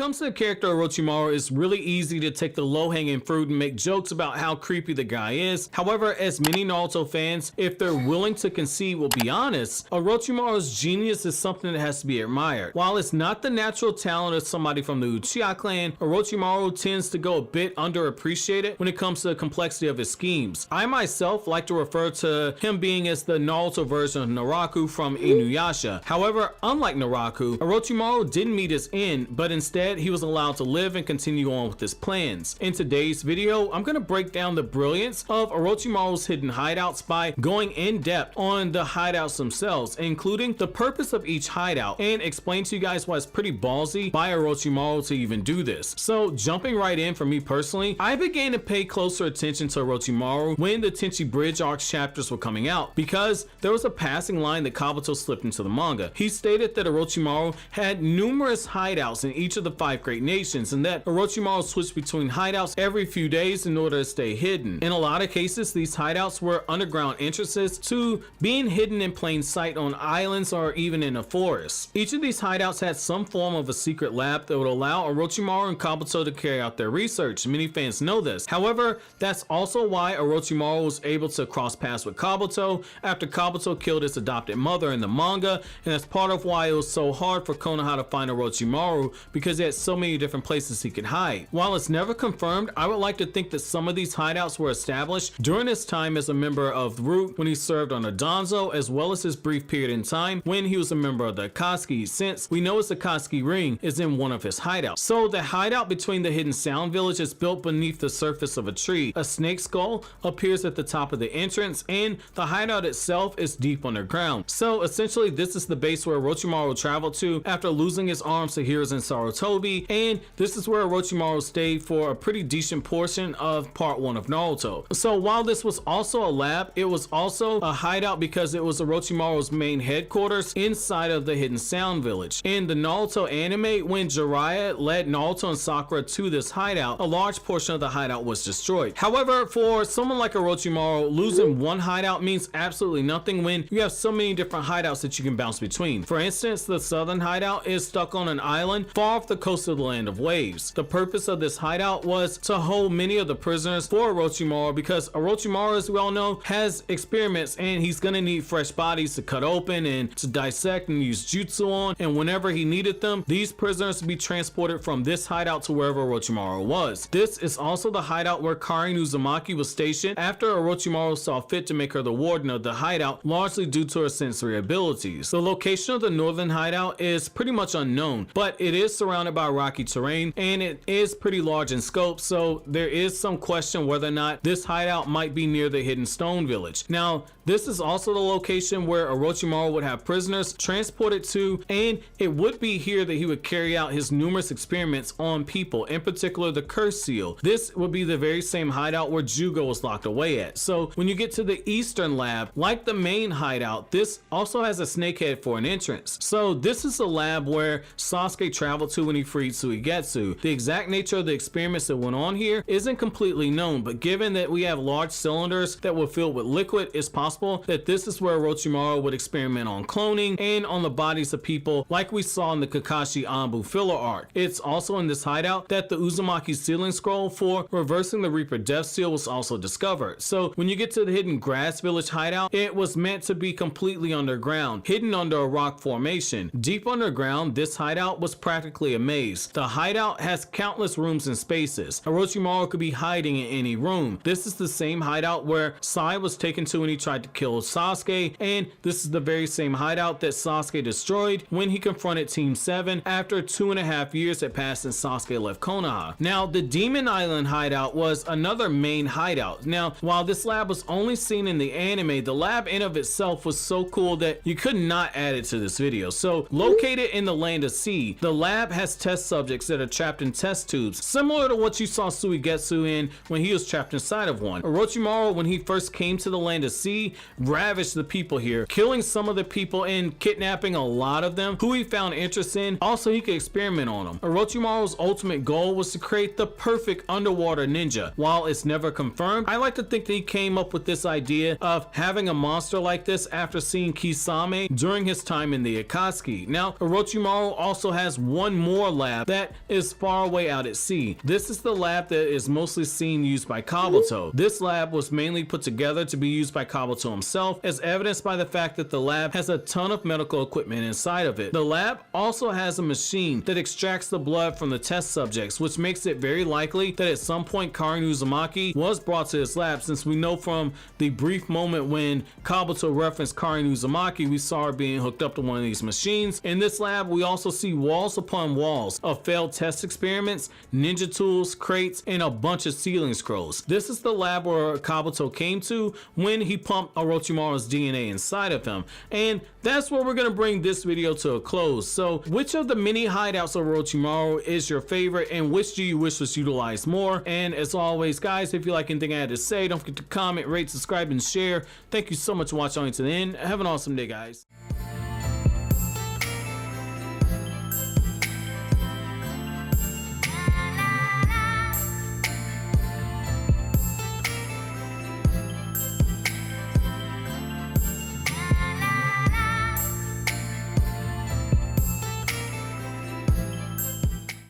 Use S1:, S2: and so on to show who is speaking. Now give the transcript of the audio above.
S1: comes to the character Orochimaru, it's really easy to take the low-hanging fruit and make jokes about how creepy the guy is. However, as many Naruto fans, if they're willing to concede, will be honest, Orochimaru's genius is something that has to be admired. While it's not the natural talent of somebody from the Uchiha clan, Orochimaru tends to go a bit underappreciated when it comes to the complexity of his schemes. I myself like to refer to him being as the Naruto version of Naraku from Inuyasha. However, unlike Naraku, Orochimaru didn't meet his end, but instead he was allowed to live and continue on with his plans. In today's video, I'm going to break down the brilliance of Orochimaru's hidden hideouts by going in depth on the hideouts themselves, including the purpose of each hideout, and explain to you guys why it's pretty ballsy by Orochimaru to even do this. So jumping right in, for me personally, I began to pay closer attention to Orochimaru when the Tenchi Bridge arc chapters were coming out, because there was a passing line that Kabuto slipped into the manga. He stated that Orochimaru had numerous hideouts in each of the 5 great nations, and that Orochimaru switched between hideouts every few days in order to stay hidden. In a lot of cases, these hideouts were underground entrances to being hidden in plain sight on islands or even in a forest. Each of these hideouts had some form of a secret lab that would allow Orochimaru and Kabuto to carry out their research. Many fans know this. However, that's also why Orochimaru was able to cross paths with Kabuto after Kabuto killed his adopted mother in the manga, and that's part of why it was so hard for Konoha to find Orochimaru, because he had so many different places he could hide. While it's never confirmed, I would like to think that some of these hideouts were established during his time as a member of the Root when he served on a Danzo, as well as his brief period in time when he was a member of the Akatsuki, since we know his Akatsuki ring is in one of his hideouts. So the hideout between the hidden sound village is built beneath the surface of a tree. A snake skull appears at the top of the entrance, and the hideout itself is deep underground. So essentially, this is the base where Orochimaru traveled to after losing his arms to Hiruzen Sarutobi, and this is where Orochimaru stayed for a pretty decent portion of part 1 of Naruto. So while this was also a lab, it was also a hideout because it was Orochimaru's main headquarters inside of the hidden sound village. In the Naruto anime, when Jiraiya led Naruto and Sakura to this hideout, a large portion of the hideout was destroyed. However, for someone like Orochimaru, losing one hideout means absolutely nothing when you have so many different hideouts that you can bounce between. For instance, the southern hideout is stuck on an island far off the coast of the Land of Waves. The purpose of this hideout was to hold many of the prisoners for Orochimaru, because Orochimaru, as we all know, has experiments, and he's gonna need fresh bodies to cut open and to dissect and use jutsu on, and whenever he needed them, these prisoners would be transported from this hideout to wherever Orochimaru was. This is also the hideout where Karin Uzumaki was stationed after Orochimaru saw fit to make her the warden of the hideout, largely due to her sensory abilities. The location of the northern hideout is pretty much unknown, but it is surrounded by rocky terrain, and it is pretty large in scope, so there is some question whether or not this hideout might be near the hidden stone village. Now, this is also the location where Orochimaru would have prisoners transported to, and it would be here that he would carry out his numerous experiments on people, in particular the curse seal. This would be the very same hideout where Jugo was locked away at. So when you get to the eastern lab, like the main hideout, this also has a snakehead for an entrance. So this is the lab where Sasuke traveled to when he freed Suigetsu. The exact nature of the experiments that went on here isn't completely known, but given that we have large cylinders that were filled with liquid, it's possible that this is where Orochimaru would experiment on cloning and on the bodies of people, like we saw in the Kakashi Anbu filler arc. It's also in this hideout that the Uzumaki sealing scroll for reversing the Reaper death seal was also discovered. So when you get to the hidden grass village hideout, it was meant to be completely underground, hidden under a rock formation. Deep underground, this hideout was practically a maze. The hideout has countless rooms and spaces. Orochimaru could be hiding in any room. This is the same hideout where Sai was taken to when he tried to kill Sasuke, and this is the very same hideout that Sasuke destroyed when he confronted Team 7 after 2.5 years had passed since Sasuke left Konoha. Now, the Demon Island hideout was another main hideout. Now, while this lab was only seen in the anime, the lab in of itself was so cool that you could not add it to this video. So, located in the Land of Sea, the lab has test subjects that are trapped in test tubes, similar to what you saw Suigetsu in when he was trapped inside of one. Orochimaru, when he first came to the Land of Sea, ravaged the people here, killing some of the people and kidnapping a lot of them who he found interest in. Also, he could experiment on them. Orochimaru's ultimate goal was to create the perfect underwater ninja. While it's never confirmed, I like to think that he came up with this idea of having a monster like this after seeing Kisame during his time in the Akatsuki. Now, Orochimaru also has one more lab that is far away out at sea. This is the lab that is mostly seen used by Kabuto. This lab was mainly put together to be used by Kabuto himself, as evidenced by the fact that the lab has a ton of medical equipment inside of it. The lab also has a machine that extracts the blood from the test subjects, which makes it very likely that at some point Karin Uzumaki was brought to this lab, since we know from the brief moment when Kabuto referenced Karin Uzumaki, we saw her being hooked up to one of these machines. In this lab, we also see walls upon walls of failed test experiments, ninja tools, crates, and a bunch of sealing scrolls. This is the lab where Kabuto came to when he pumped Orochimaru's DNA inside of him. And that's where we're going to bring this video to a close. So which of the many hideouts of Orochimaru is your favorite, and which do you wish was utilized more? And as always, guys, if you like anything I had to say, don't forget to comment, rate, subscribe, and share. Thank you so much for watching to the end. Have an awesome day, guys.